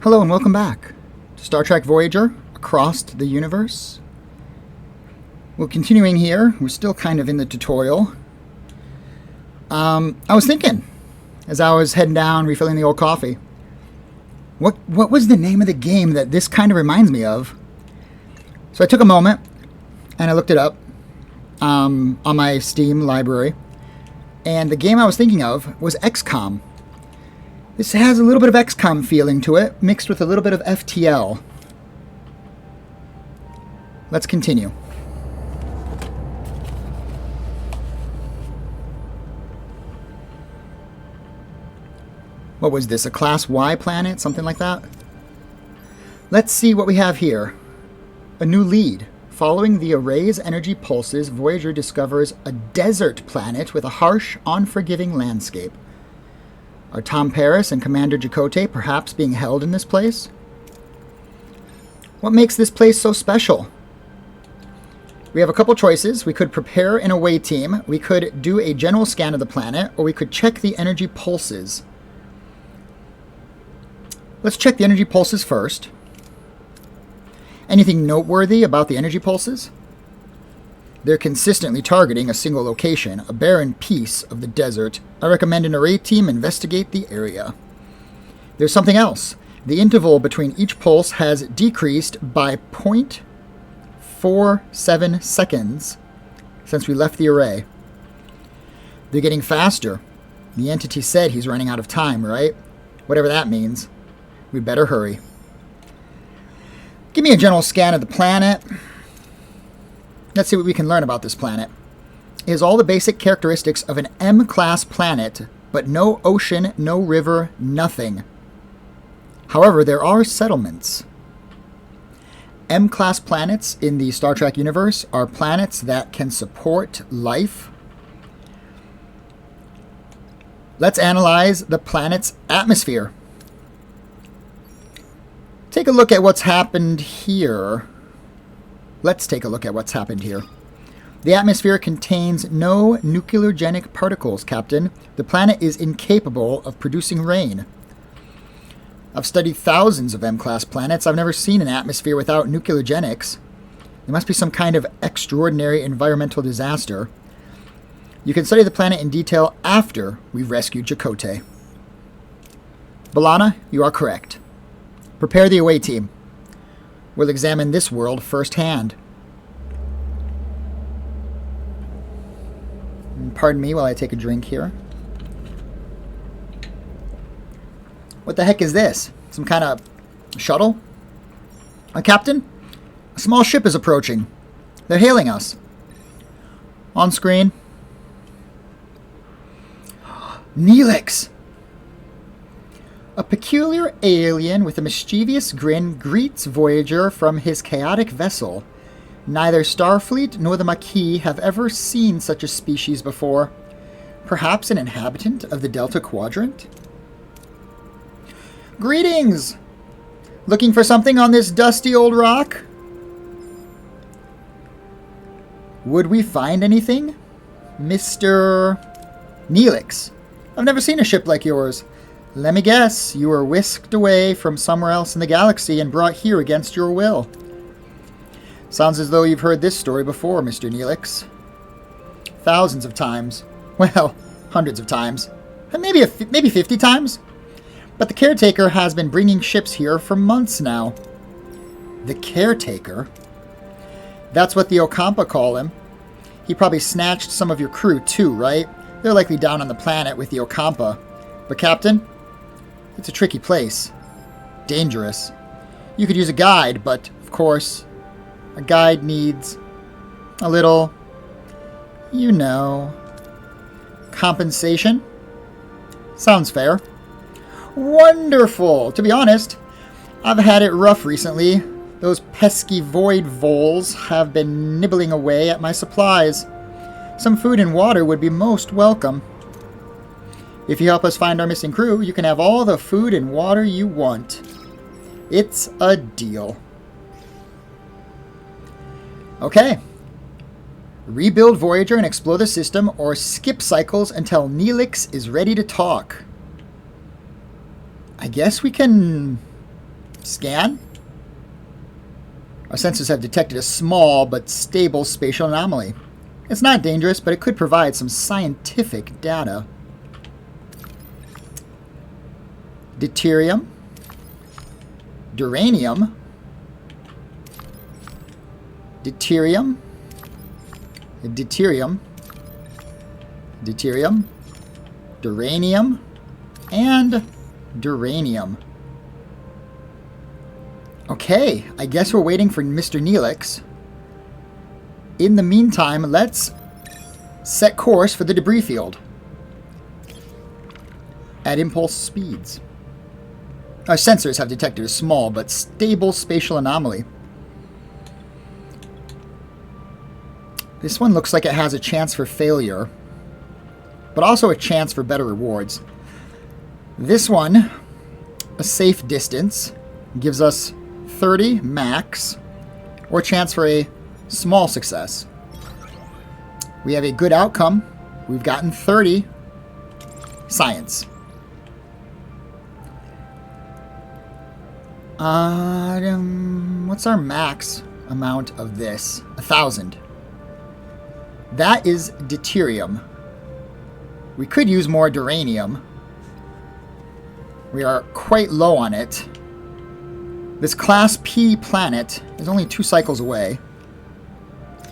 Hello and welcome back to Star Trek Voyager, Across the Universe. We're continuing here. We're still kind of in the tutorial. I was thinking, as I was heading down, refilling the old coffee, what was the name of the game that this kind of reminds me of? So I took a moment and I looked it up on my Steam library. And the game I was thinking of was XCOM. This has a little bit of XCOM feeling to it, mixed with a little bit of FTL. Let's continue. What was this, a Class Y planet? Something like that? Let's see what we have here. A new lead. Following the array's energy pulses, Voyager discovers a desert planet with a harsh, unforgiving landscape. Are Tom Paris and Commander Chakotay perhaps being held in this place? What makes this place so special? We have a couple choices. We could prepare an away team, we could do a general scan of the planet, or we could check the energy pulses. Let's check the energy pulses first. Anything noteworthy about the energy pulses? They're consistently targeting a single location, a barren piece of the desert. I recommend an array team investigate the area. There's something else. The interval between each pulse has decreased by 0.47 seconds since we left the array. They're getting faster. The entity said he's running out of time, right? Whatever that means. We better hurry. Give me a general scan of the planet. Let's see what we can learn about this planet. It has all the basic characteristics of an M-class planet, but no ocean, no river, nothing. However, there are settlements. M-class planets in the Star Trek universe are planets that can support life. Let's analyze the planet's atmosphere. Take a look at what's happened here. Let's take a look at what's happened here. The atmosphere contains no nucleogenic particles, Captain. The planet is incapable of producing rain. I've studied thousands of M-class planets. I've never seen an atmosphere without nucleogenics. There must be some kind of extraordinary environmental disaster. You can study the planet in detail after we've rescued Chakotay. B'Elanna, you are correct. Prepare the away team. We'll examine this world firsthand. Pardon me while I take a drink here. What the heck is this? Some kind of shuttle? Captain? A small ship is approaching. They're hailing us. On screen. Neelix! A peculiar alien with a mischievous grin greets Voyager from his chaotic vessel. Neither Starfleet nor the Maquis have ever seen such a species before. Perhaps an inhabitant of the Delta Quadrant? Greetings! Looking for something on this dusty old rock? Would we find anything? Mr. Neelix, I've never seen a ship like yours. Let me guess, you were whisked away from somewhere else in the galaxy and brought here against your will. Sounds as though you've heard this story before, Mr. Neelix. Thousands of times. Well, hundreds of times. Maybe 50 times. But the caretaker has been bringing ships here for months now. The caretaker? That's what the Ocampa call him. He probably snatched some of your crew too, right? They're likely down on the planet with the Ocampa. But Captain, it's a tricky place. Dangerous. You could use a guide, but, of course, a guide needs a little, you know, compensation. Sounds fair. Wonderful! To be honest, I've had it rough recently. Those pesky void voles have been nibbling away at my supplies. Some food and water would be most welcome. If you help us find our missing crew, you can have all the food and water you want. It's a deal. Okay. Rebuild Voyager and explore the system, or skip cycles until Neelix is ready to talk. I guess we can Scan. Our sensors have detected a small but stable spatial anomaly. It's not dangerous, but it could provide some scientific data. Deuterium. Duranium. Deuterium. Deuterium. Deuterium. Duranium. And Duranium. Okay, I guess we're waiting for Mr. Neelix. In the meantime, let's set course for the debris field at impulse speeds. Our sensors have detected a small but stable spatial anomaly. This one looks like it has a chance for failure, but also a chance for better rewards. This one, a safe distance, gives us 30 max, or chance for a small success. We have a good outcome. We've gotten 30 science. What's our max amount of this? 1,000. That is deuterium. We could use more duranium. We are quite low on it. This Class P planet is only 2 cycles away.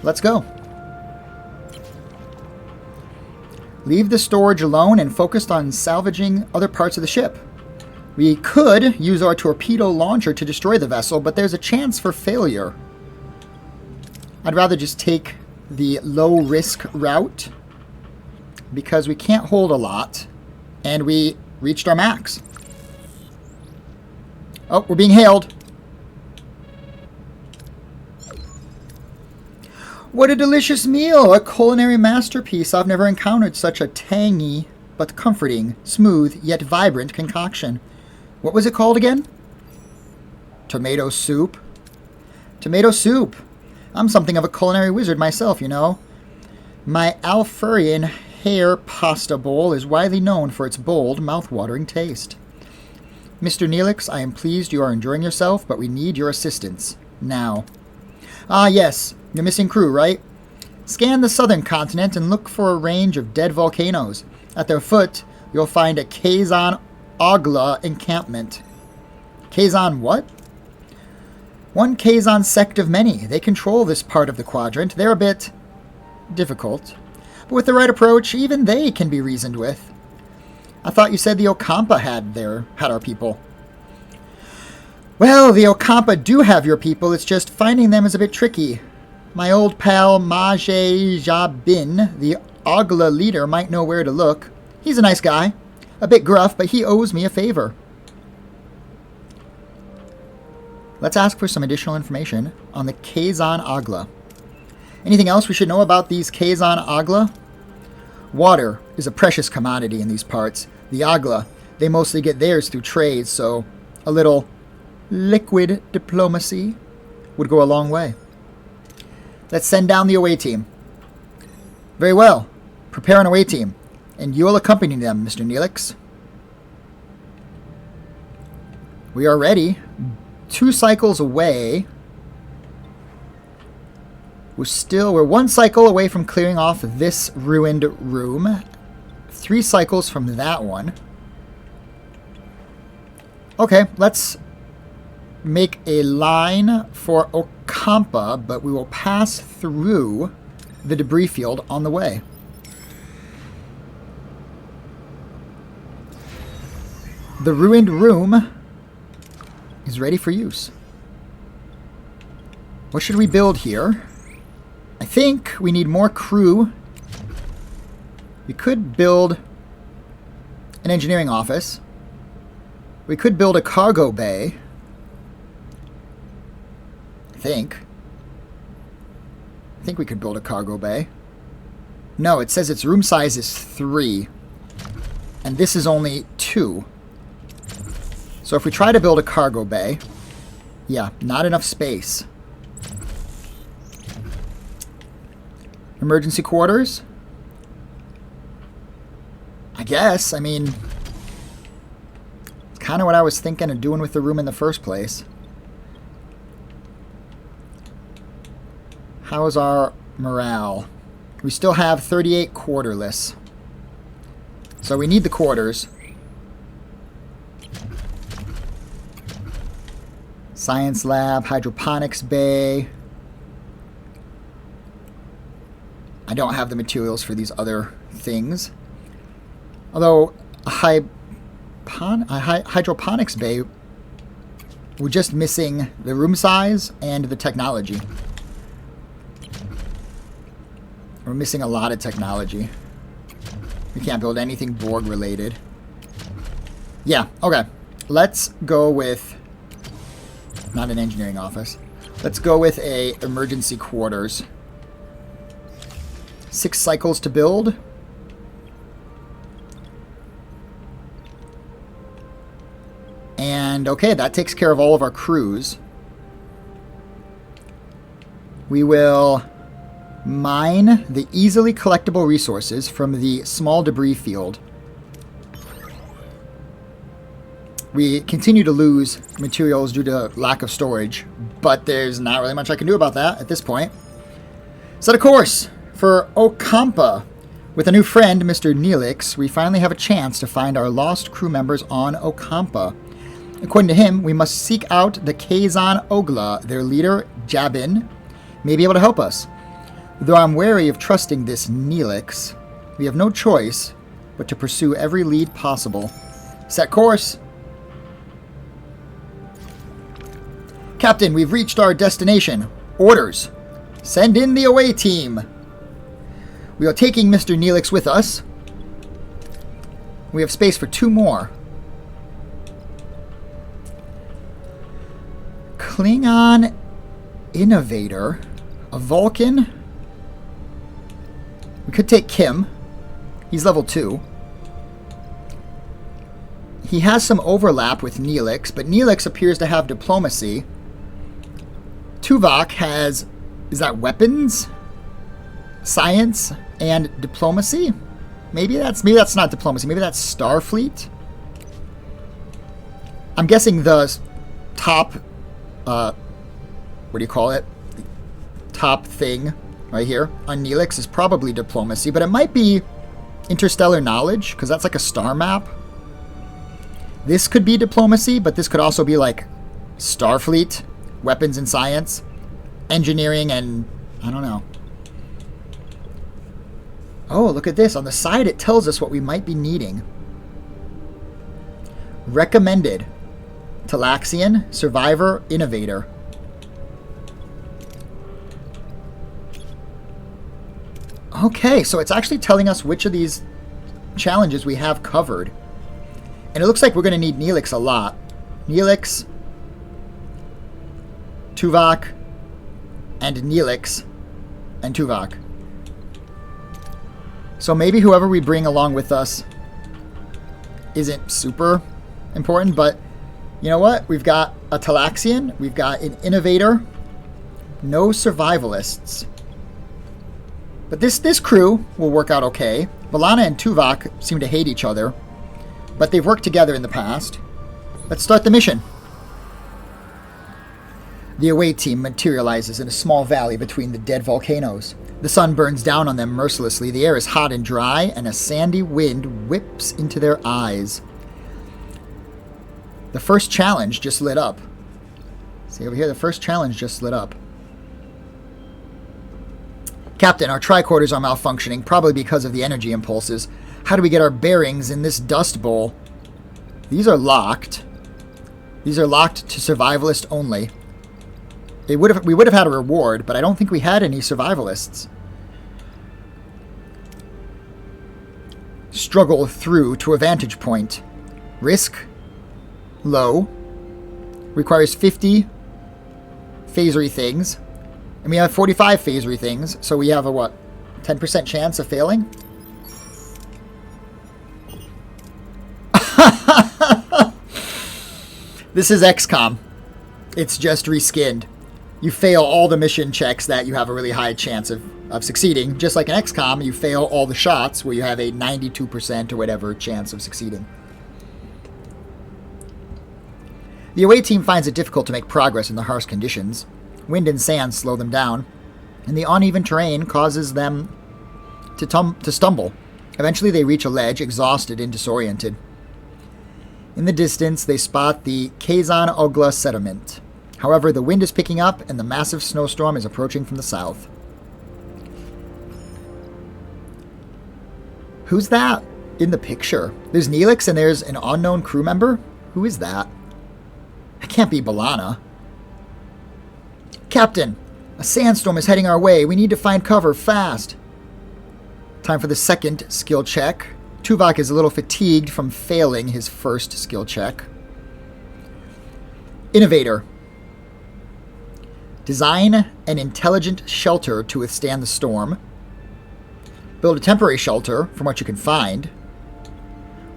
Let's go. Leave the storage alone and focus on salvaging other parts of the ship. We could use our torpedo launcher to destroy the vessel, but there's a chance for failure. I'd rather just take the low-risk route because we can't hold a lot, and we reached our max. Oh, we're being hailed. What a delicious meal! A culinary masterpiece. I've never encountered such a tangy but comforting, smooth yet vibrant concoction. What was it called again? Tomato soup. Tomato soup. I'm something of a culinary wizard myself, you know. My Alfurian hair pasta bowl is widely known for its bold, mouth-watering taste. Mr. Neelix, I am pleased you are enjoying yourself, but we need your assistance. Now. Ah, yes. You're missing crew, right? Scan the southern continent and look for a range of dead volcanoes. At their foot, you'll find a Kazon-Ogla encampment. Kazon what? One Kazon sect of many. They control this part of the quadrant. They're a bit difficult. But with the right approach, even they can be reasoned with. I thought you said the Okampa had our people. Well, the Okampa do have your people. It's just finding them is a bit tricky. My old pal Majay Jabin, the Ogla leader, might know where to look. He's a nice guy. A bit gruff, but he owes me a favor. Let's ask for some additional information on the Kazon-Ogla. Anything else we should know about these Kazon-Ogla? Water is a precious commodity in these parts. The Ogla, they mostly get theirs through trade, so a little liquid diplomacy would go a long way. Let's send down the away team. Very well. Prepare an away team, and you'll accompany them, Mr. Neelix. We are ready. 2 cycles away. We're 1 cycle away from clearing off this ruined room. 3 cycles from that one. Okay, let's make a line for Okampa, but we will pass through the debris field on the way. The ruined room is ready for use. What should we build here? I think we need more crew. We could build an engineering office. We could build a cargo bay. I think we could build a cargo bay. No, it says its room size is 3. And this is only 2. So if we try to build a cargo bay, yeah, not enough space. Emergency quarters? I guess. I mean, it's kind of what I was thinking of doing with the room in the first place. How is our morale? We still have 38 quarterless. So we need the quarters. Science lab, hydroponics bay. I don't have the materials for these other things. Although a hydroponics bay, we're just missing the room size and the technology. We're missing a lot of technology. We can't build anything Borg related. Yeah, okay. Let's go with... not an engineering office. Let's go with a emergency quarters. 6 cycles to build. And okay, that takes care of all of our crews. We will mine the easily collectible resources from the small debris field. We continue to lose materials due to lack of storage, but there's not really much I can do about that at this point. Set a course for Ocampa. With a new friend, Mr. Neelix, we finally have a chance to find our lost crew members on Ocampa. According to him, we must seek out the Kazon Ogla. Their leader, Jabin, may be able to help us. Though I'm wary of trusting this Neelix, we have no choice but to pursue every lead possible. Set course. Captain, we've reached our destination. Orders. Send in the away team. We are taking Mr. Neelix with us. We have space for 2 more. Klingon Innovator. A Vulcan. We could take Kim. He's level 2. He has some overlap with Neelix, but Neelix appears to have diplomacy. Tuvok has... is that weapons? Science and diplomacy? Maybe that's not diplomacy. Maybe that's Starfleet? I'm guessing the top... what do you call it? Top thing right here on Neelix is probably diplomacy, but it might be interstellar knowledge, because that's like a star map. This could be diplomacy, but this could also be like Starfleet, weapons and science, engineering, and I don't know. Oh, look at this. On the side, it tells us what we might be needing. Recommended. Talaxian, Survivor, Innovator. Okay, so it's actually telling us which of these challenges we have covered. And it looks like we're going to need Neelix a lot. Neelix, Tuvok, and Neelix, and Tuvok. So maybe whoever we bring along with us isn't super important, but you know what? We've got a Talaxian, we've got an Innovator, no Survivalists. But this crew will work out okay. B'Elanna and Tuvok seem to hate each other, but they've worked together in the past. Let's start the mission. The away team materializes in a small valley between the dead volcanoes. The sun burns down on them mercilessly. The air is hot and dry, and a sandy wind whips into their eyes. The first challenge just lit up. See over here, the first challenge just lit up. Captain, our tricorders are malfunctioning, probably because of the energy impulses. How do we get our bearings in this dust bowl? These are locked. These are locked to survivalist only. We would have had a reward, but I don't think we had any survivalists. Struggle through to a vantage point. Risk. Low. Requires 50 phasery things. And we have 45 phasery things, so we have a, what, 10% chance of failing? This is XCOM. It's just reskinned. You fail all the mission checks that you have a really high chance of succeeding. Just like in XCOM, you fail all the shots where you have a 92% or whatever chance of succeeding. The away team finds it difficult to make progress in the harsh conditions. Wind and sand slow them down, and the uneven terrain causes them to stumble. Eventually they reach a ledge, exhausted and disoriented. In the distance, they spot the Xcom-like settlement. However, the wind is picking up, and the massive snowstorm is approaching from the south. Who's that in the picture? There's Neelix, and there's an unknown crew member? Who is that? It can't be B'Elanna. Captain, a sandstorm is heading our way. We need to find cover fast. Time for the second skill check. Tuvok is a little fatigued from failing his first skill check. Innovator. Design an intelligent shelter to withstand the storm. Build a temporary shelter from what you can find.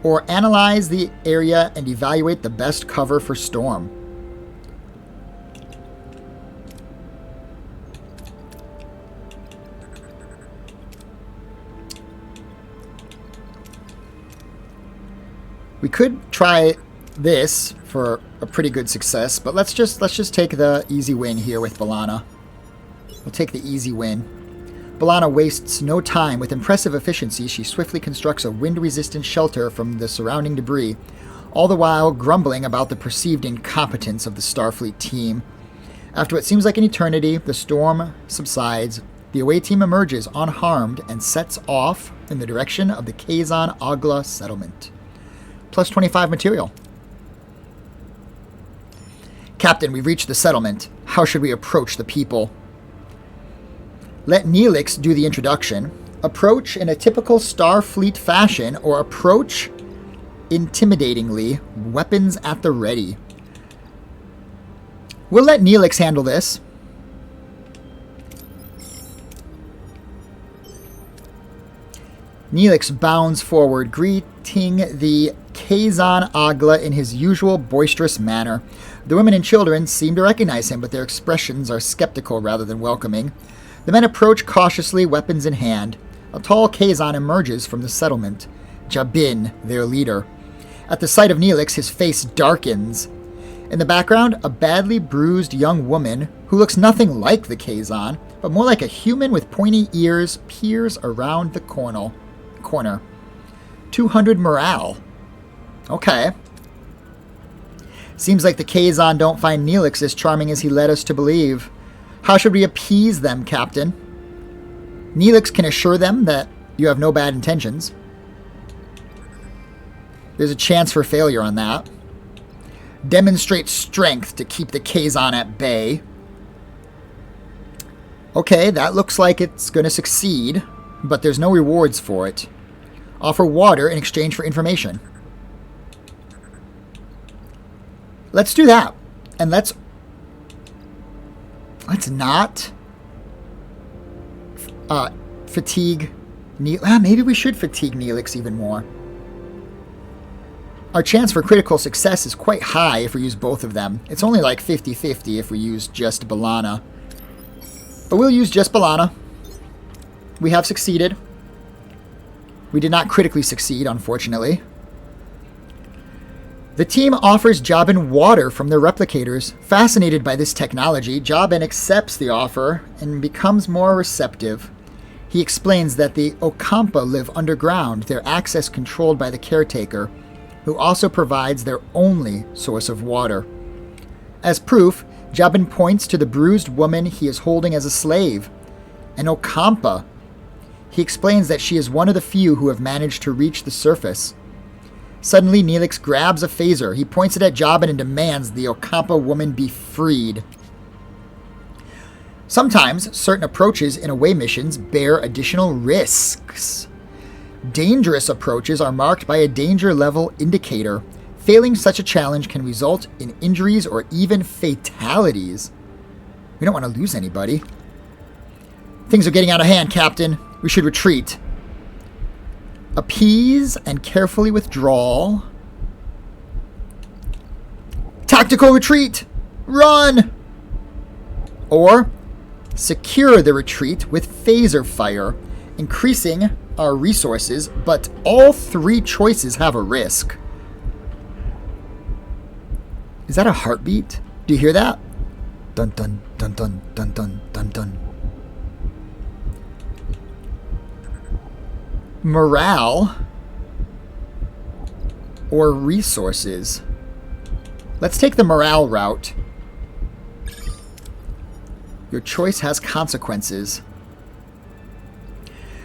Or analyze the area and evaluate the best cover for storm. We could try this for a pretty good success, but let's just take the easy win here with B'Elanna. We'll take the easy win. B'Elanna wastes no time. With impressive efficiency, she swiftly constructs a wind-resistant shelter from the surrounding debris, all the while grumbling about the perceived incompetence of the Starfleet team. After what seems like an eternity, the storm subsides. The away team emerges unharmed and sets off in the direction of the Xcom-like settlement. Plus 25 material. Captain, we've reached the settlement. How should we approach the people? Let Neelix do the introduction. Approach in a typical Starfleet fashion, or approach intimidatingly, weapons at the ready. We'll let Neelix handle this. Neelix bounds forward, greeting the Xcom-like in his usual boisterous manner. The women and children seem to recognize him, but their expressions are skeptical rather than welcoming. The men approach cautiously, weapons in hand. A tall Xcom emerges from the settlement, Jabin, their leader. At the sight of Neelix, his face darkens. In the background, a badly bruised young woman, who looks nothing like the Xcom, but more like a human with pointy ears, peers around the corner. 200 morale. Okay. Seems like the Xcom don't find Neelix as charming as he led us to believe. How should we appease them, Captain? Neelix can assure them that you have no bad intentions. There's a chance for failure on that. Demonstrate strength to keep the Xcom at bay. Okay, that looks like it's going to succeed, but there's no rewards for it. Offer water in exchange for information. Let's do that. And let's not fatigue Neelix. Maybe we should fatigue Neelix even more. Our chance for critical success is quite high if we use both of them. It's only like 50-50 if we use just B'Elanna. But we'll use just B'Elanna. We have succeeded. We did not critically succeed, unfortunately. The team offers Jabin water from their replicators. Fascinated by this technology, Jabin accepts the offer and becomes more receptive. He explains that the Ocampa live underground, their access controlled by the caretaker, who also provides their only source of water. As proof, Jabin points to the bruised woman he is holding as a slave, an Ocampa. He explains that she is one of the few who have managed to reach the surface. Suddenly, Neelix grabs a phaser. He points it at Jabin and demands the Ocampa woman be freed. Sometimes, certain approaches in away missions bear additional risks. Dangerous approaches are marked by a danger level indicator. Failing such a challenge can result in injuries or even fatalities. We don't want to lose anybody. Things are getting out of hand, Captain. We should retreat. Appease and carefully withdraw. Tactical retreat! Run! Or secure the retreat with phaser fire, increasing our resources, but all three choices have a risk. Is that a heartbeat? Do you hear that? Dun dun dun dun dun dun dun dun. Morale or resources? Let's take the morale route. Your choice has consequences.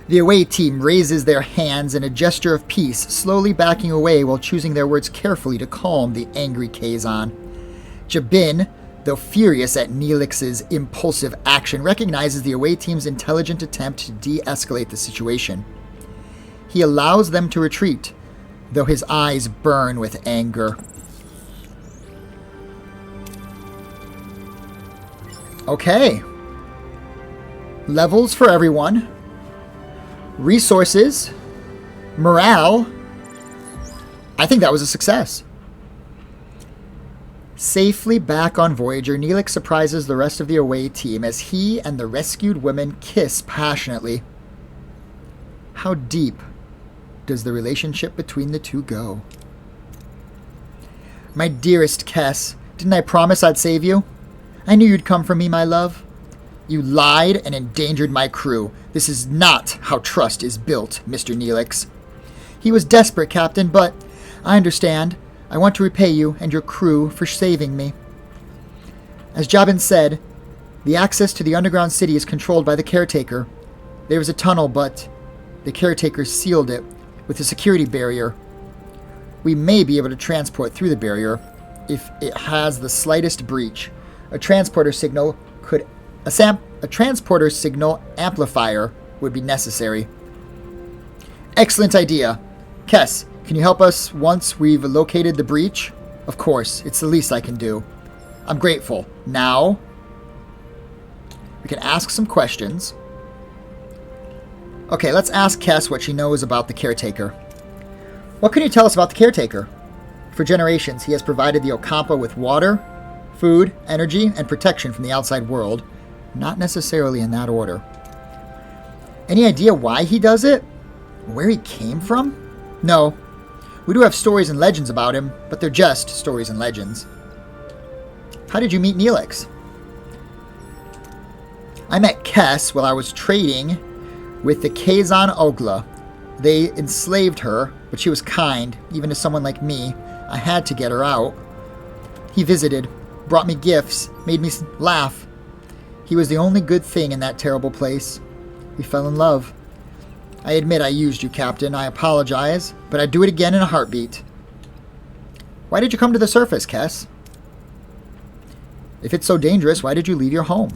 The away team raises their hands in a gesture of peace, slowly backing away while choosing their words carefully to calm the angry Kazon. Jabin, though furious at Neelix's impulsive action, recognizes the away team's intelligent attempt to de-escalate the situation. He allows them to retreat, though his eyes burn with anger. Okay. Levels for everyone. Resources. Morale. I think that was a success. Safely back on Voyager, Neelix surprises the rest of the away team as he and the rescued women kiss passionately. How deep does the relationship between the two go? My dearest Kess, didn't I promise I'd save you? I knew you'd come for me, my love. You lied and endangered my crew. This is not how trust is built, Mr. Neelix. He was desperate, Captain, but I understand. I want to repay you and your crew for saving me. As Jabin said, the access to the underground city is controlled by the caretaker. There is a tunnel, but the caretaker sealed it with a security barrier. We may be able to transport through the barrier if it has the slightest breach. A transporter signal amplifier would be necessary. Excellent idea. Kess, can you help us once we've located the breach? Of course, it's the least I can do. I'm grateful. Now, we can ask some questions. Okay, let's ask Kess what she knows about the caretaker. What can you tell us about the caretaker? For generations, he has provided the Ocampa with water, food, energy, and protection from the outside world. Not necessarily in that order. Any idea why he does it? Where he came from? No. We do have stories and legends about him, but they're just stories and legends. How did you meet Neelix? I met Kess while I was trading with the Kazon Ogla. They enslaved her, but she was kind, even to someone like me. I had to get her out. He visited, brought me gifts, made me laugh. He was the only good thing in that terrible place. We fell in love. I admit I used you, Captain. I apologize, but I'd do it again in a heartbeat. Why did you come to the surface, Kess? If it's so dangerous, why did you leave your home?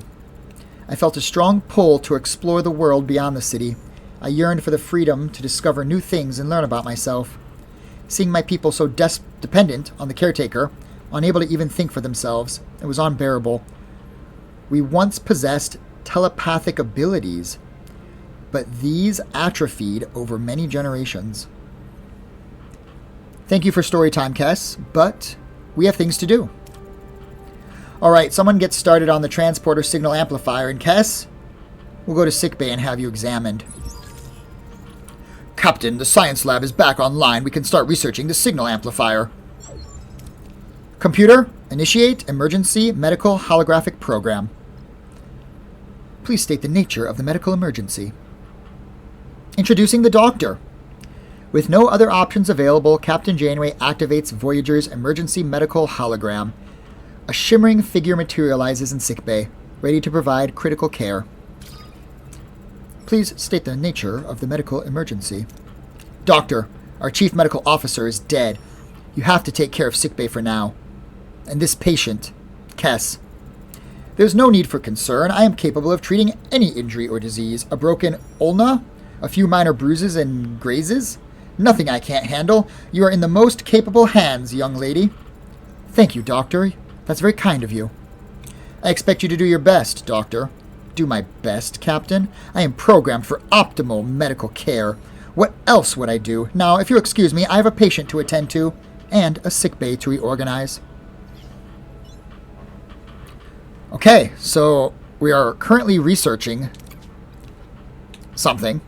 I felt a strong pull to explore the world beyond the city. I yearned for the freedom to discover new things and learn about myself. Seeing my people so dependent on the caretaker, unable to even think for themselves, it was unbearable. We once possessed telepathic abilities, but these atrophied over many generations. Thank you for story time, Kess, but we have things to do. Alright, someone gets started on the transporter signal amplifier, and Kess, we'll go to sickbay and have you examined. Captain, the science lab is back online. We can start researching the signal amplifier. Computer, initiate emergency medical holographic program. Please state the nature of the medical emergency. Introducing the doctor. With no other options available, Captain Janeway activates Voyager's emergency medical hologram. A shimmering figure materializes in sickbay, ready to provide critical care. Please state the nature of the medical emergency. Doctor, our chief medical officer is dead. You have to take care of sickbay for now. And this patient, Kess. There's no need for concern. I am capable of treating any injury or disease. A broken ulna? A few minor bruises and grazes? Nothing I can't handle. You are in the most capable hands, young lady. Thank you, Doctor. That's very kind of you. I expect you to do your best, Doctor. Do my best, Captain. I am programmed for optimal medical care. What else would I do? Now, if you'll excuse me, I have a patient to attend to and a sickbay to reorganize. Okay, so we are currently researching something.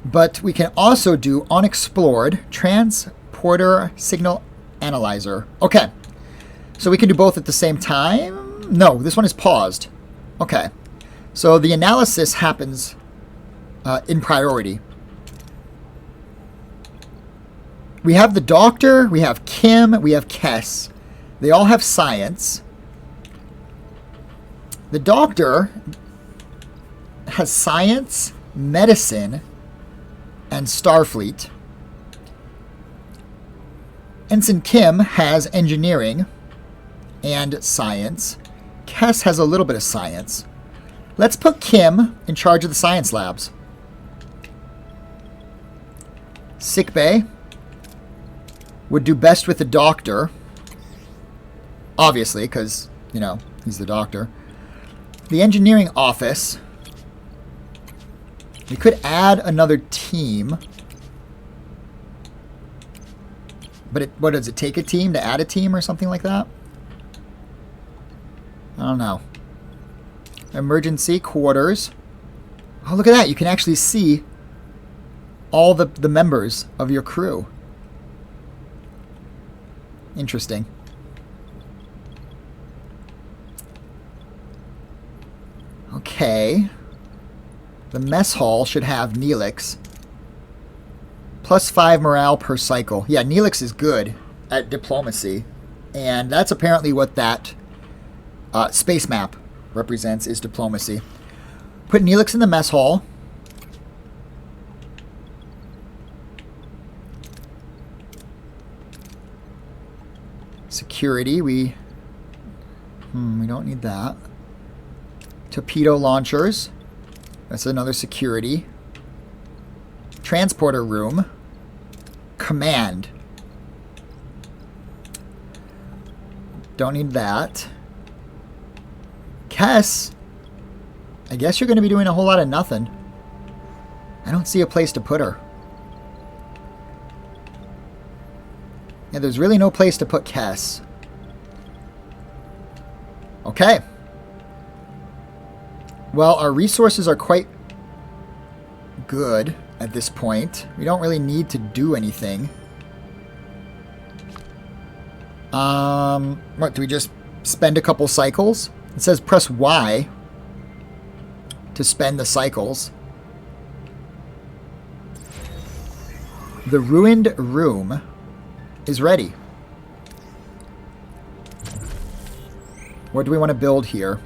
But we can also do unexplored transporter signal analyzer. Okay. So we can do both at the same time? No, this one is paused. Okay. So the analysis happens in priority. We have the doctor, we have Kim, we have Kess. They all have science. The doctor has science, medicine, and Starfleet. Ensign Kim has engineering and science. Kess has a little bit of science. Let's put Kim in charge of the science labs. Sickbay would do best with the doctor. Obviously, because, you know, he's the doctor. The engineering office. We could add another team. But what does it take a team to add a team or something like that? I don't know. Emergency quarters. Oh, look at that. You can actually see all the members of your crew. Interesting. Okay. The mess hall should have Neelix. +5 morale per cycle. Yeah, Neelix is good at diplomacy. And that's apparently what that space map represents, is diplomacy. Put Neelix in the mess hall. Security, we don't need that. Torpedo launchers. That's another security. Transporter room. Command. Don't need that. Kess. I guess you're going to be doing a whole lot of nothing. I don't see a place to put her. Yeah, there's really no place to put Kess. Okay. Well, our resources are quite good at this point. We don't really need to do anything. What, do we just spend a couple cycles? It says press Y to spend the cycles. The ruined room is ready. What do we want to build here?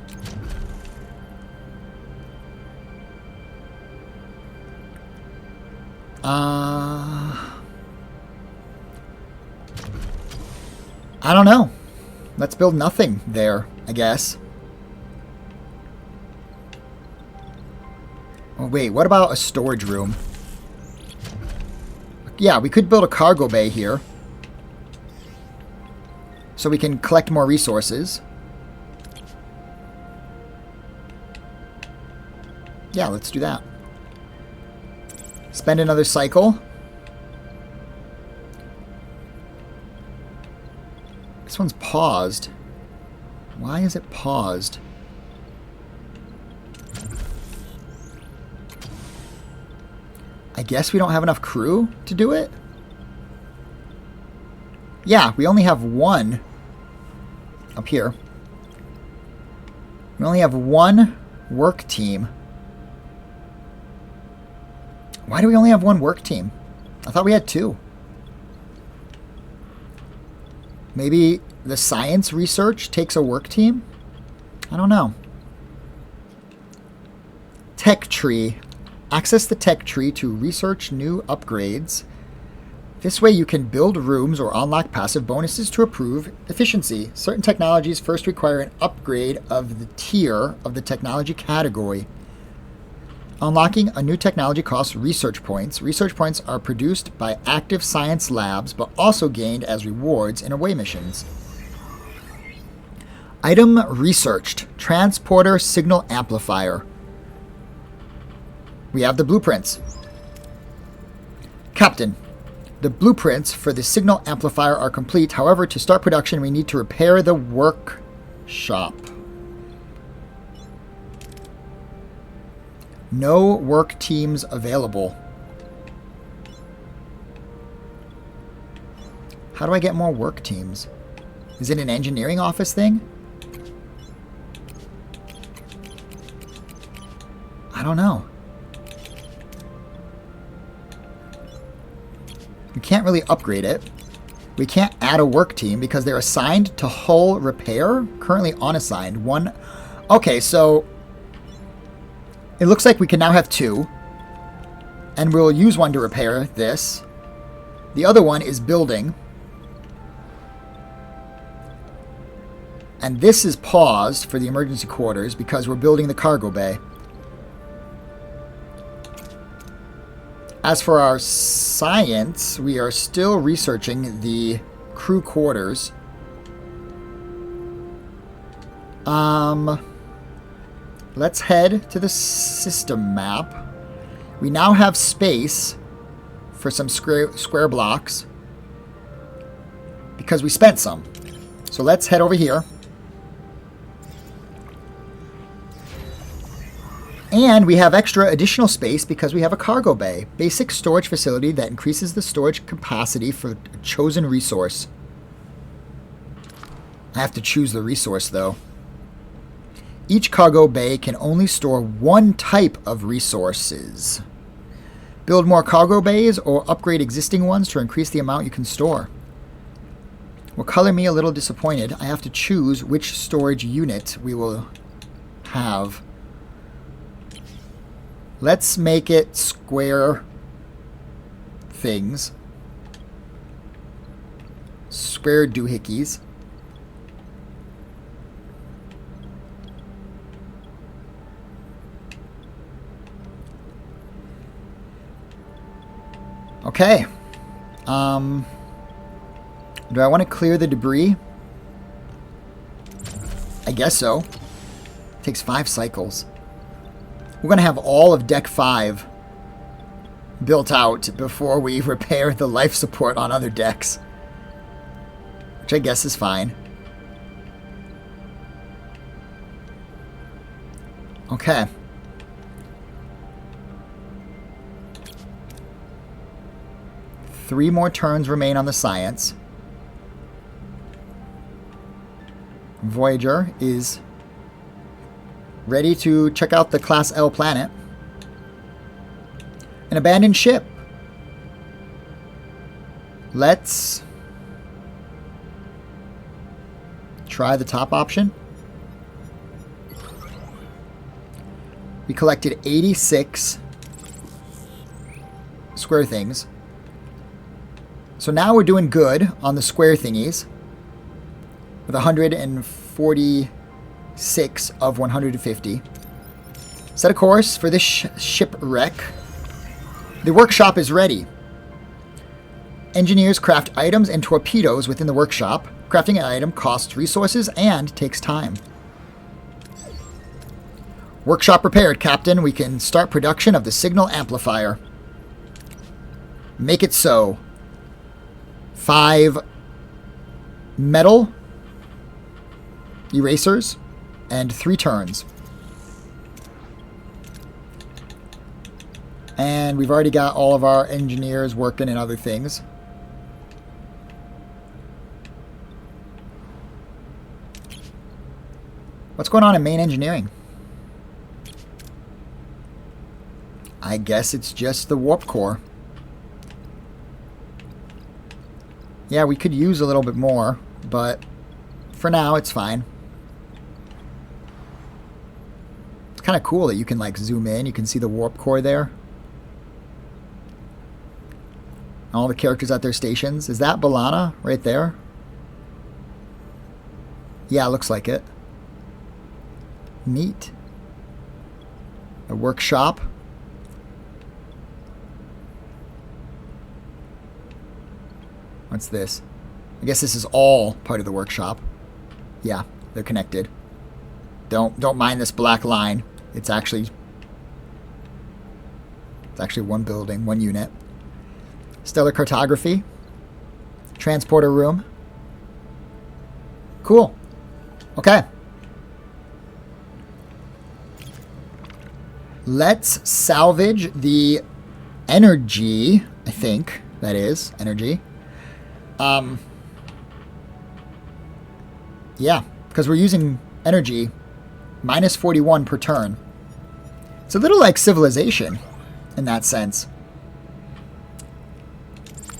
I don't know. Let's build nothing there, I guess. Oh, wait, what about a storage room? Yeah, we could build a cargo bay here. So we can collect more resources. Yeah, let's do that. Spend another cycle. This one's paused. Why is it paused? I guess we don't have enough crew to do it? Yeah, we only have one up here. We only have one work team. Why do we only have one work team? I thought we had two. Maybe the science research takes a work team? I don't know. Tech tree. Access the tech tree to research new upgrades. This way you can build rooms or unlock passive bonuses to improve efficiency. Certain technologies first require an upgrade of the tier of the technology category. Unlocking a new technology costs research points. Research points are produced by active science labs, but also gained as rewards in away missions. Item researched. Transporter signal amplifier. We have the blueprints. Captain, the blueprints for the signal amplifier are complete. However, to start production, we need to repair the workshop. No work teams available. How do I get more work teams? Is it an engineering office thing? I don't know. We can't really upgrade it. We can't add a work team because they're assigned to hull repair. Currently unassigned. One. Okay, so it looks like we can now have 2. And we'll use one to repair this. The other one is building. And this is paused for the emergency quarters because we're building the cargo bay. As for our science, we are still researching the crew quarters. Let's head to the system map. We now have space for some square blocks because we spent some. So let's head over here. And we have extra additional space because we have a cargo bay. Basic storage facility that increases the storage capacity for a chosen resource. I have to choose the resource though. Each cargo bay can only store one type of resources. Build more cargo bays or upgrade existing ones to increase the amount you can store. Will color me a little disappointed. I have to choose which storage unit we will have. Let's make it square things. Square doohickeys. Okay. Do I want to clear the debris? I guess so. Takes 5 cycles. We're going to have all of Deck 5 built out before we repair the life support on other decks. Which I guess is fine. Okay. Three more turns remain on the science. Voyager is ready to check out the Class L planet. An abandoned ship. Let's try the top option. We collected 86 square things. So now we're doing good on the square thingies with 146 of 150. Set a course for this shipwreck. The workshop is ready. Engineers craft items and torpedoes within the workshop. Crafting an item costs resources and takes time. Workshop repaired, Captain. We can start production of the signal amplifier. Make it so. 5 metal erasers and 3 turns. And we've already got all of our engineers working in other things. What's going on in main engineering? I guess it's just the warp core. Yeah, we could use a little bit more, but for now it's fine. It's kind of cool that you can like zoom in. You can see the warp core there. All the characters at their stations. Is that Balana right there? Yeah, looks like it. Neat. A workshop. What's this? I guess this is all part of the workshop. Yeah, they're connected. Don't mind this black line. It's actually one building, one unit. Stellar cartography. Transporter room. Cool. Okay. Let's salvage the energy, I think that is energy. Yeah, because we're using energy minus 41 per turn. It's a little like Civilization in that sense.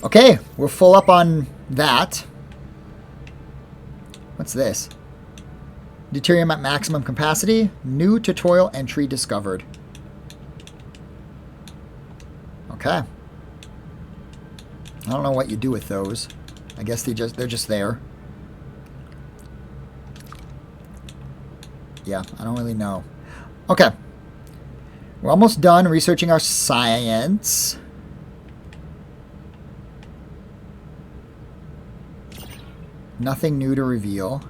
Okay, we're full up on that. What's this? Deuterium at maximum capacity. New tutorial entry discovered. Okay. I don't know what you do with those. I guess they're just there. Yeah, I don't really know. Okay. We're almost done researching our science. Nothing new to reveal.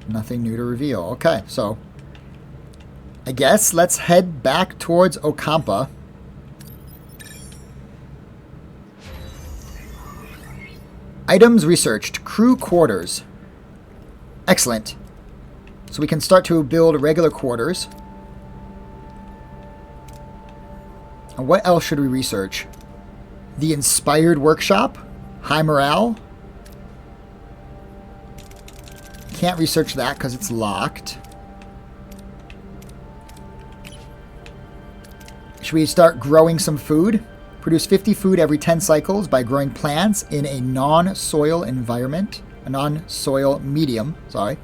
Nothing new to reveal. Okay, so I guess let's head back towards Ocampa. Items researched. Crew quarters. Excellent. So we can start to build regular quarters. And what else should we research? The Inspired Workshop. High morale. Can't research that because it's locked. Should we start growing some food? Produce 50 food every 10 cycles by growing plants in a non-soil environment. A non-soil medium, sorry.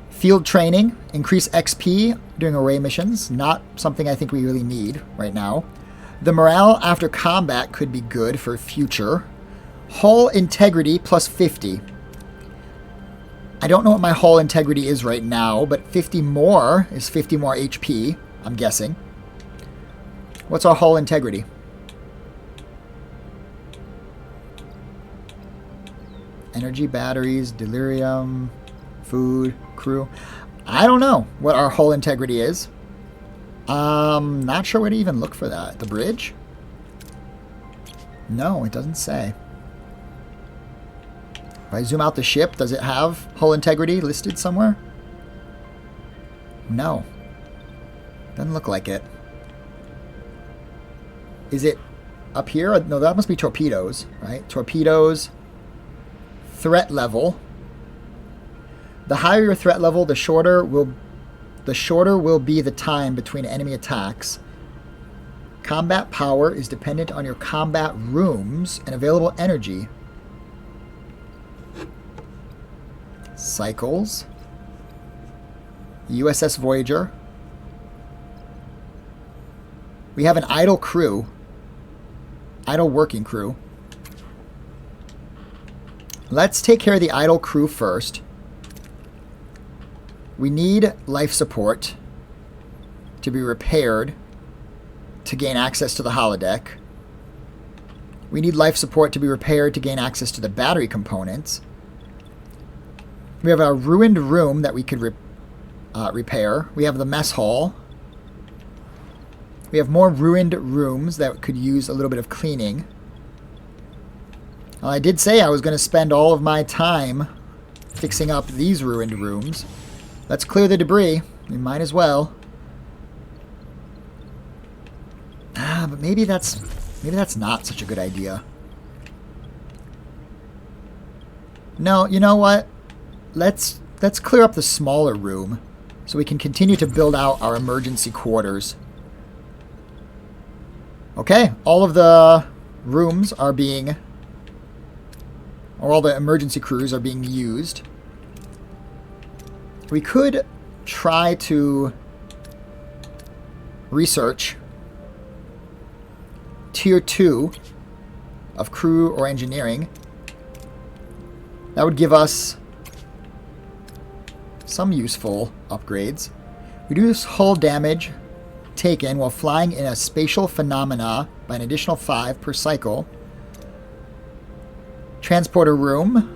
Field training. Increase XP during array missions. Not something I think we really need right now. The morale after combat could be good for future. Hull integrity plus 50. I don't know what my hull integrity is right now, but 50 more is 50 more HP, I'm guessing. What's our hull integrity? Energy, batteries, delirium, food, crew. I don't know what our hull integrity is. Not sure where to even look for that. The bridge? No, it doesn't say. If I zoom out the ship, does it have hull integrity listed somewhere? No. Doesn't look like it. Is it up here? No, that must be torpedoes, right? Torpedoes. Threat level. The higher your threat level, the shorter will be the time between enemy attacks. Combat power is dependent on your combat rooms and available energy. Cycles. USS Voyager. We have an idle crew. Idle working crew. Let's take care of the idle crew first. We need life support to be repaired to gain access to the holodeck. We need life support to be repaired to gain access to the battery components. We have a ruined room that we could repair. We have the mess hall. We have more ruined rooms that could use a little bit of cleaning. Well, I did say I was going to spend all of my time fixing up these ruined rooms. Let's clear the debris. We might as well. But maybe that's not such a good idea. No, you know what? Let's clear up the smaller room so we can continue to build out our emergency quarters. Okay, all of the rooms are being, or all the emergency crews are being used. We could try to research Tier 2 of crew or engineering. That would give us some useful upgrades. Reduce hull damage taken while flying in a spatial phenomena by an additional 5 per cycle. Transporter room.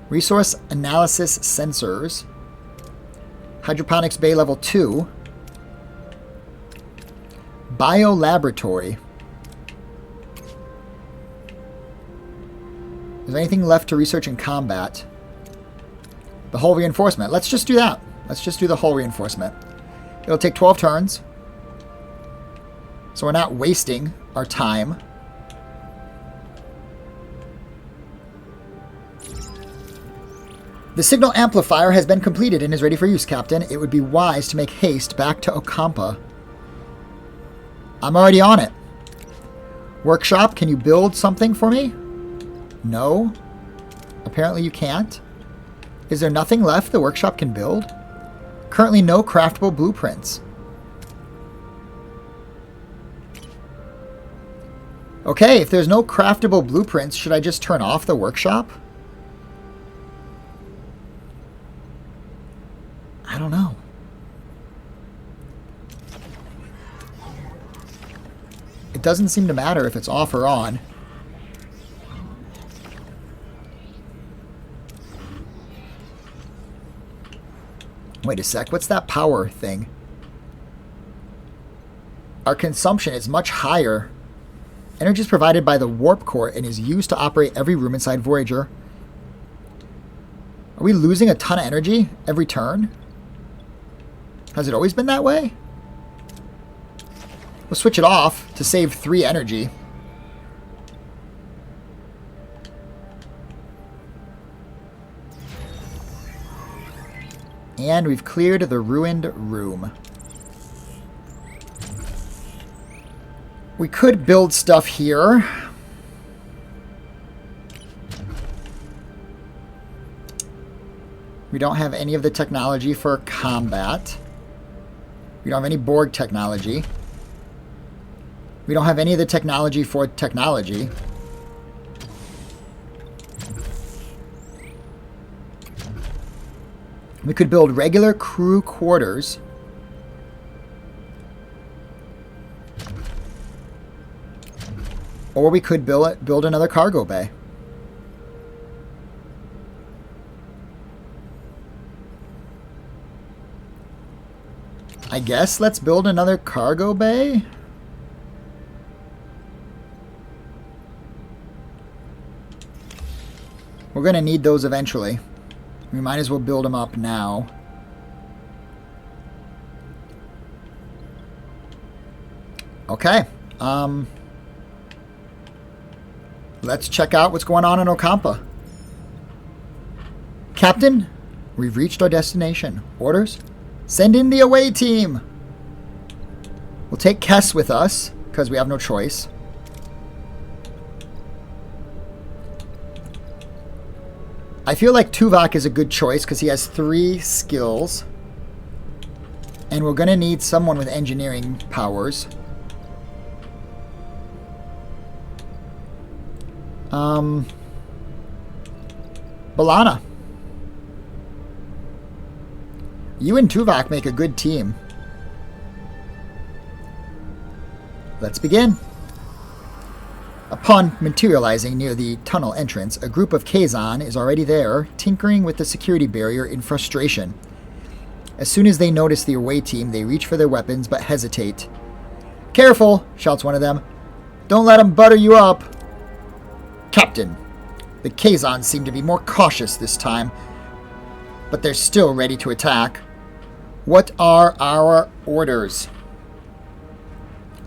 Resource analysis sensors. Hydroponics bay level 2. Biolaboratory. Is there anything left to research in combat? The hull reinforcement. Let's just do that. Let's just do the hull reinforcement. It'll take 12 turns. So we're not wasting our time. The signal amplifier has been completed and is ready for use, Captain. It would be wise to make haste back to Ocampa. I'm already on it. Workshop, can you build something for me? No. Apparently you can't. Is there nothing left the workshop can build? Currently no craftable blueprints. Okay, if there's no craftable blueprints, should I just turn off the workshop? I don't know. It doesn't seem to matter if it's off or on. Wait a sec, what's that power thing? Our consumption is much higher. Energy is provided by the warp core and is used to operate every room inside Voyager. Are we losing a ton of energy every turn? Has it always been that way? We'll switch it off to save 3 energy. And we've cleared the ruined room. We could build stuff here. We don't have any of the technology for combat. We don't have any Borg technology. We don't have any of the technology for technology. We could build regular crew quarters. Or we could build another cargo bay. I guess let's build another cargo bay. We're going to need those eventually. We might as well build them up now. Okay. Let's check out what's going on in Ocampa. Captain, we've reached our destination. Orders? Send in the away team. We'll take Kess with us, because we have no choice. I feel like Tuvok is a good choice, because he has 3 skills. And we're going to need someone with engineering powers. B'Elanna. You and Tuvok make a good team. Let's begin. Upon materializing near the tunnel entrance, a group of Kazon is already there, tinkering with the security barrier in frustration. As soon as they notice the away team, they reach for their weapons but hesitate. "Careful!" shouts one of them. "Don't let them butter you up." Captain, the Kazon seem to be more cautious this time, but they're still ready to attack. What are our orders?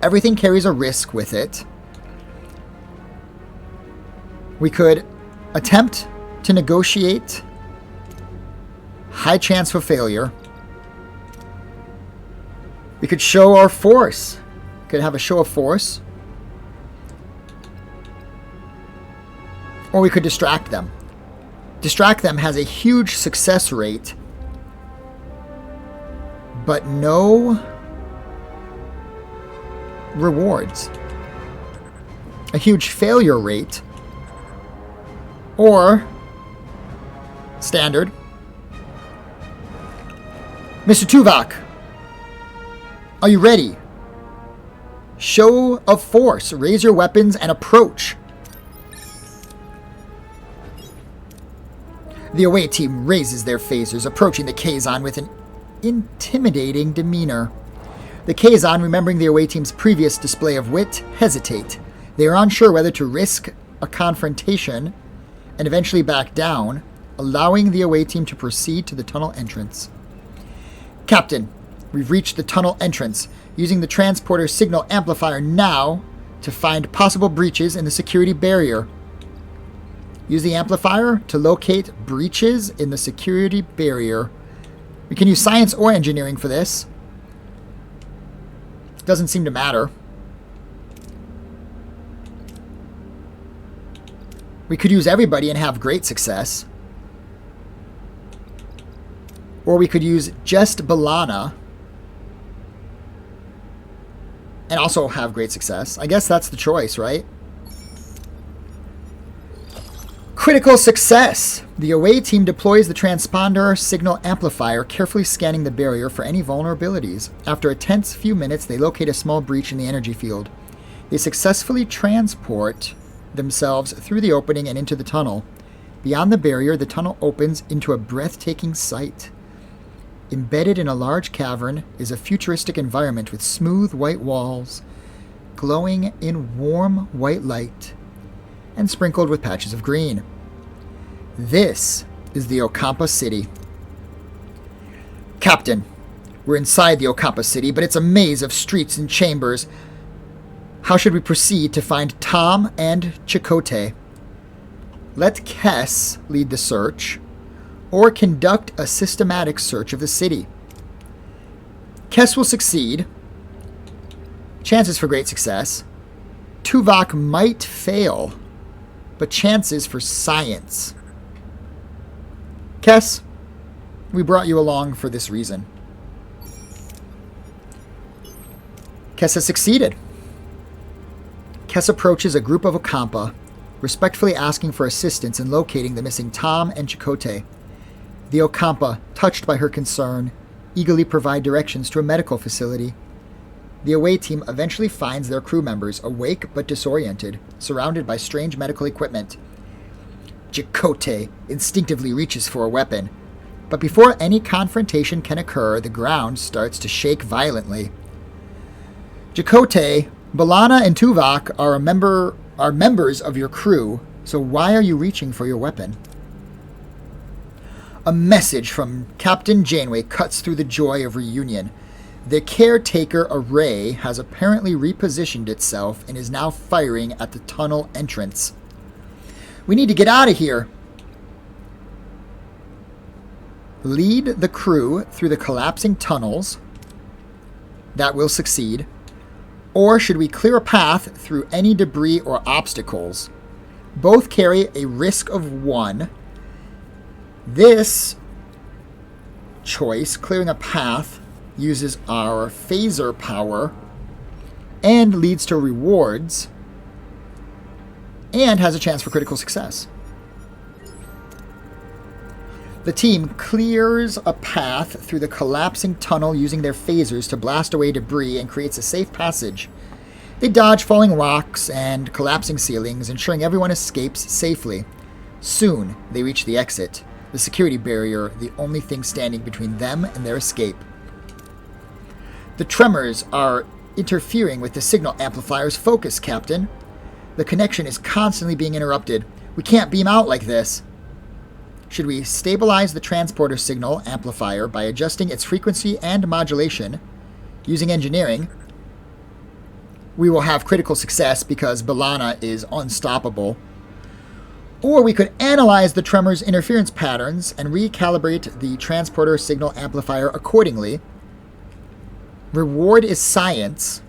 Everything carries a risk with it. We could attempt to negotiate. High chance for failure. We could show our force. Could have a show of force. Or we could distract them. Distract them has a huge success rate, but no rewards. A huge failure rate. Or standard. Mr. Tuvok, are you ready? Show of force. Raise your weapons and approach. The away team raises their phasers, approaching the Kazon with an intimidating demeanor. The Kazon, remembering the away team's previous display of wit, hesitate. They are unsure whether to risk a confrontation and eventually back down, allowing the away team to proceed to the tunnel entrance. Captain, we've reached the tunnel entrance, using the transporter signal amplifier now to find possible breaches in the security barrier. Use the amplifier to locate breaches in the security barrier. We can use science or engineering for this. Doesn't seem to matter. We could use everybody and have great success. Or we could use just B'Elanna and also have great success. I guess that's the choice, right? Critical success! The away team deploys the transponder signal amplifier, carefully scanning the barrier for any vulnerabilities. After a tense few minutes, they locate a small breach in the energy field. They successfully transport themselves through the opening and into the tunnel. Beyond the barrier, the tunnel opens into a breathtaking sight. Embedded in a large cavern is a futuristic environment with smooth white walls, glowing in warm white light, and sprinkled with patches of green. This is the Ocampa City. Captain, we're inside the Ocampa City, but it's a maze of streets and chambers. How should we proceed to find Tom and Chakotay? Let Kess lead the search, or conduct a systematic search of the city. Kess will succeed. Chances for great success. Tuvok might fail, but chances for science. Kess, we brought you along for this reason. Kess has succeeded. Kess approaches a group of Ocampa, respectfully asking for assistance in locating the missing Tom and Chakotay. The Ocampa, touched by her concern, eagerly provide directions to a medical facility. The away team eventually finds their crew members awake but disoriented, surrounded by strange medical equipment. Chakotay instinctively reaches for a weapon, but before any confrontation can occur, the ground starts to shake violently. Chakotay, B'Elanna, and Tuvok are members of your crew, so why are you reaching for your weapon? A message from Captain Janeway cuts through the joy of reunion. The caretaker array has apparently repositioned itself and is now firing at the tunnel entrance. We need to get out of here. Lead the crew through the collapsing tunnels. That will succeed. Or should we clear a path through any debris or obstacles? Both carry a risk of 1. This choice, clearing a path, uses our phaser power and leads to rewards and has a chance for critical success. The team clears a path through the collapsing tunnel using their phasers to blast away debris and creates a safe passage. They dodge falling rocks and collapsing ceilings, ensuring everyone escapes safely. Soon, they reach the exit, the security barrier, the only thing standing between them and their escape. The tremors are interfering with the signal amplifier's focus, Captain. The connection is constantly being interrupted. We can't beam out like this. Should we stabilize the transporter signal amplifier by adjusting its frequency and modulation using engineering? We will have critical success because B'Elanna is unstoppable. Or we could analyze the tremor's interference patterns and recalibrate the transporter signal amplifier accordingly. Reward is science,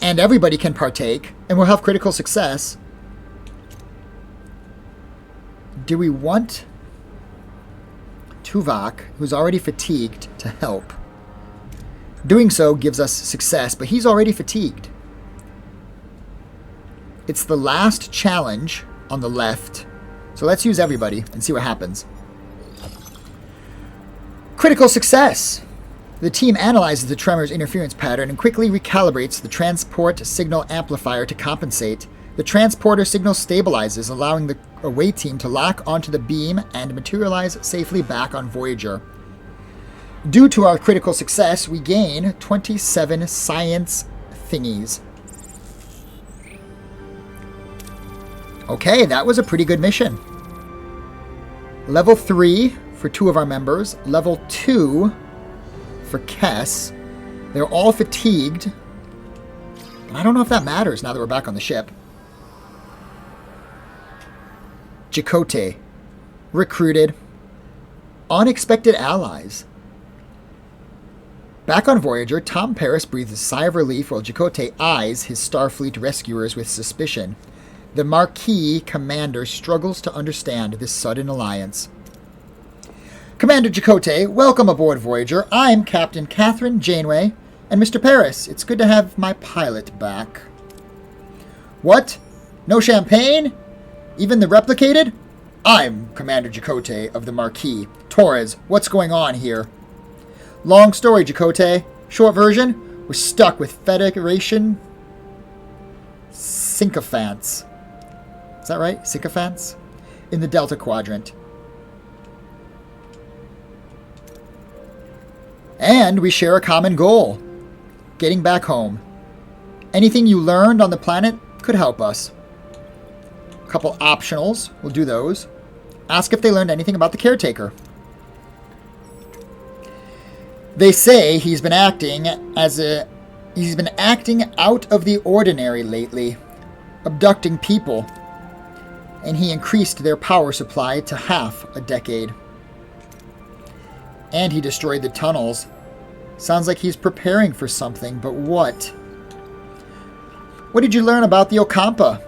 and everybody can partake, and we'll have critical success. Do we want Tuvok, who's already fatigued, to help? Doing so gives us success, but he's already fatigued. It's the last challenge on the left, so let's use everybody and see what happens. Critical success! The team analyzes the tremor's interference pattern and quickly recalibrates the transport signal amplifier to compensate. The transporter signal stabilizes, allowing the away team to lock onto the beam and materialize safely back on Voyager. Due to our critical success, we gain 27 science thingies. Okay, that was a pretty good mission. Level 3 for 2 of our members. Level 2 for Kess. They're all fatigued. And I don't know if that matters now that we're back on the ship. Chakotay. Recruited. Unexpected allies. Back on Voyager, Tom Paris breathes a sigh of relief while Chakotay eyes his Starfleet rescuers with suspicion. The Marquis commander struggles to understand this sudden alliance. Commander Chakotay, welcome aboard Voyager. I'm Captain Catherine Janeway, and Mr. Paris, it's good to have my pilot back. What? No champagne? Even the replicated? I'm Commander Chakotay of the Marquis. Torres, what's going on here? Long story, Chakotay. Short version, we're stuck with Federation sycophants. Is that right? Sycophants? In the Delta Quadrant. And we share a common goal. Getting back home. Anything you learned on the planet could help us. A couple optionals. We'll do those. Ask if they learned anything about the caretaker. They say he's been acting out of the ordinary lately, abducting people, and he increased their power supply to half a decade. And he destroyed the tunnels. Sounds like he's preparing for something, but what? What did you learn about the Ocampa?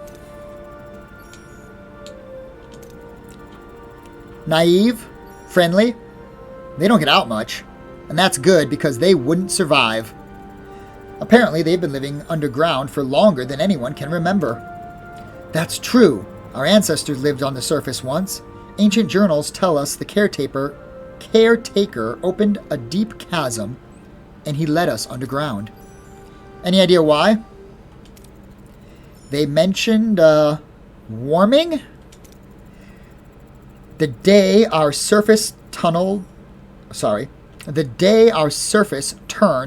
Naive? Friendly? They don't get out much. And that's good because they wouldn't survive. Apparently they've been living underground for longer than anyone can remember. That's true. Our ancestors lived on the surface once. Ancient journals tell us the caretaker opened a deep chasm and he led us underground. Any idea why? They mentioned warming? The day our surface turned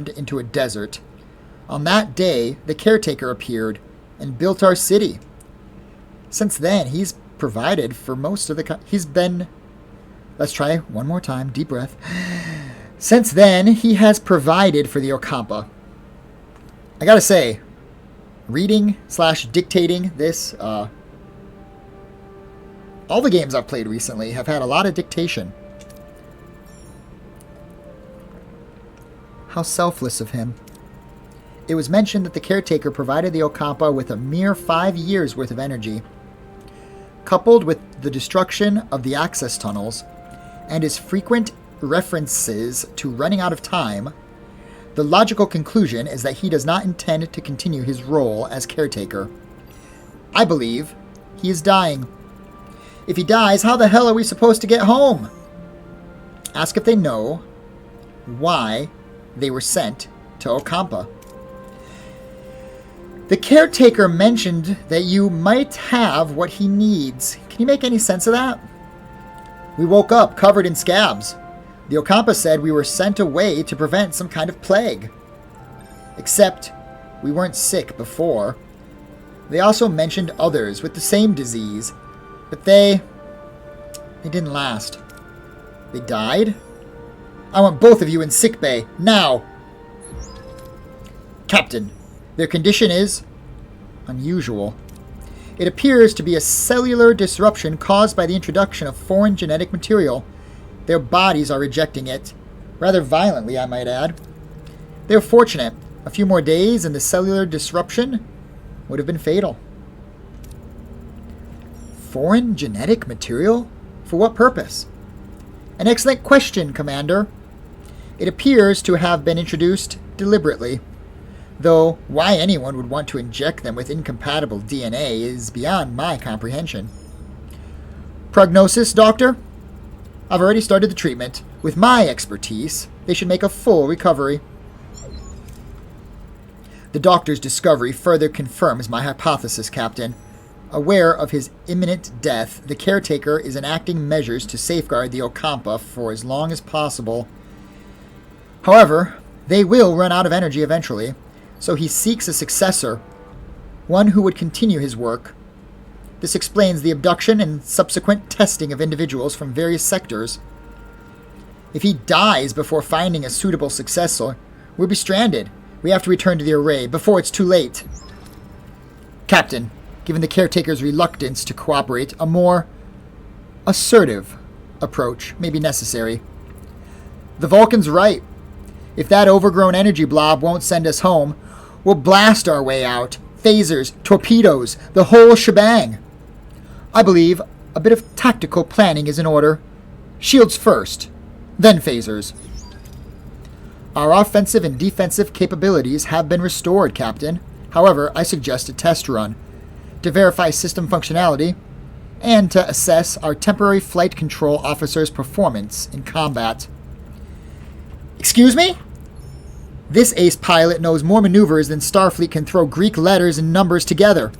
into a desert. On that day, the caretaker appeared and built our city. Since then, he's provided for most of the... Let's try one more time. Deep breath. Since then, he has provided for the Ocampa. I gotta say, reading/dictating this, all the games I've played recently have had a lot of dictation. How selfless of him. It was mentioned that the caretaker provided the Ocampa with a mere 5 years' worth of energy. Coupled with the destruction of the access tunnels and his frequent references to running out of time, the logical conclusion is that he does not intend to continue his role as caretaker. I believe he is dying. If he dies, how the hell are we supposed to get home? Ask if they know why they were sent to Ocampa. The caretaker mentioned that you might have what he needs. Can you make any sense of that? We woke up covered in scabs. The Ocampa said we were sent away to prevent some kind of plague. Except we weren't sick before. They also mentioned others with the same disease, but they didn't last. They died? I want both of you in sickbay, now! Captain, their condition is unusual. It appears to be a cellular disruption caused by the introduction of foreign genetic material. Their bodies are rejecting it. Rather violently, I might add. They're fortunate. A few more days and the cellular disruption would have been fatal. Foreign genetic material? For what purpose? An excellent question, Commander. It appears to have been introduced deliberately, though why anyone would want to inject them with incompatible DNA is beyond my comprehension. Prognosis, Doctor? I've already started the treatment. With my expertise, they should make a full recovery. The Doctor's discovery further confirms my hypothesis, Captain. Aware of his imminent death, the caretaker is enacting measures to safeguard the Ocampa for as long as possible. However, they will run out of energy eventually, so he seeks a successor, one who would continue his work. This explains the abduction and subsequent testing of individuals from various sectors. If he dies before finding a suitable successor, we'll be stranded. We have to return to the array before it's too late. Captain, given the caretaker's reluctance to cooperate, a more assertive approach may be necessary. The Vulcan's right. If that overgrown energy blob won't send us home, we'll blast our way out. Phasers, torpedoes, the whole shebang. I believe a bit of tactical planning is in order. Shields first, then phasers. Our offensive and defensive capabilities have been restored, Captain. However, I suggest a test run to verify system functionality and to assess our temporary flight control officer's performance in combat. Excuse me? This ace pilot knows more maneuvers than Starfleet can throw Greek letters and numbers together.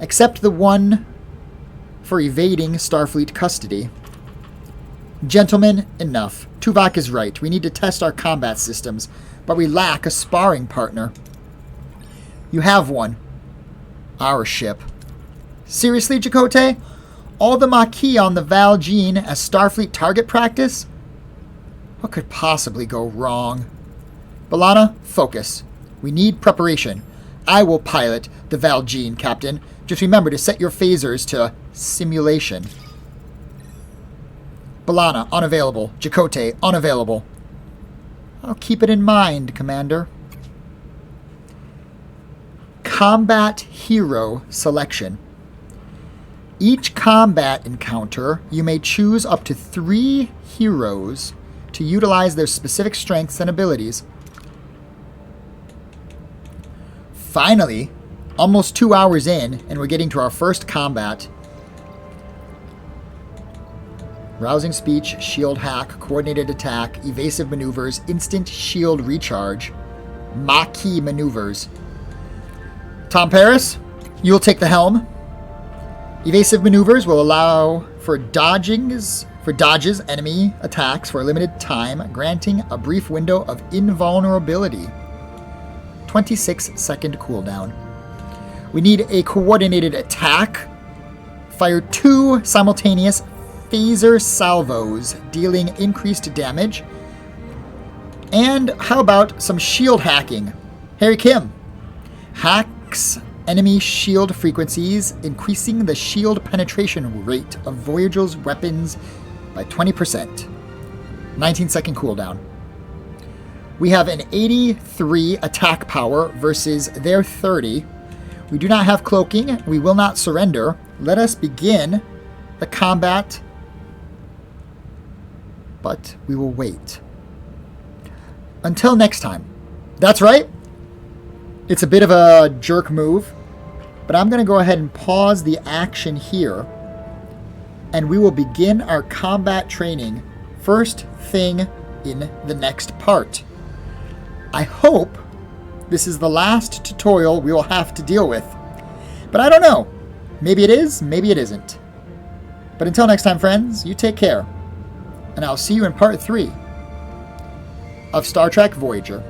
Except the one for evading Starfleet custody. Gentlemen, enough. Tuvok is right. We need to test our combat systems, but we lack a sparring partner. You have one. Our ship. Seriously, Chakotay? All the Maquis on the Val Jean as Starfleet target practice? What could possibly go wrong? B'Elanna, focus. We need preparation. I will pilot the Val Jean, Captain. Just remember to set your phasers to simulation. B'Elanna, unavailable. Chakotay, unavailable. I'll keep it in mind, Commander. Combat Hero Selection. Each combat encounter, you may choose up to 3 heroes to utilize their specific strengths and abilities. Finally, almost 2 hours in, and we're getting to our first combat. Rousing speech, shield hack, coordinated attack, evasive maneuvers, instant shield recharge, Maquis maneuvers. Tom Paris, you will take the helm. Evasive maneuvers will allow for dodges enemy attacks for a limited time, granting a brief window of invulnerability. 26-second cooldown. We need a coordinated attack. Fire 2 simultaneous phaser salvos, dealing increased damage. And how about some shield hacking? Harry Kim hacks enemy shield frequencies, increasing the shield penetration rate of Voyager's weapons by 20%. 19-second cooldown. We have an 83 attack power versus their 30. We do not have cloaking. We will not surrender. Let us begin the combat, but we will wait. Until next time. That's right. It's a bit of a jerk move, but I'm going to go ahead and pause the action here, and we will begin our combat training first thing in the next part. I hope this is the last tutorial we will have to deal with, but I don't know. Maybe it is, maybe it isn't. But until next time, friends, you take care, and I'll see you in part 3 of Star Trek Voyager.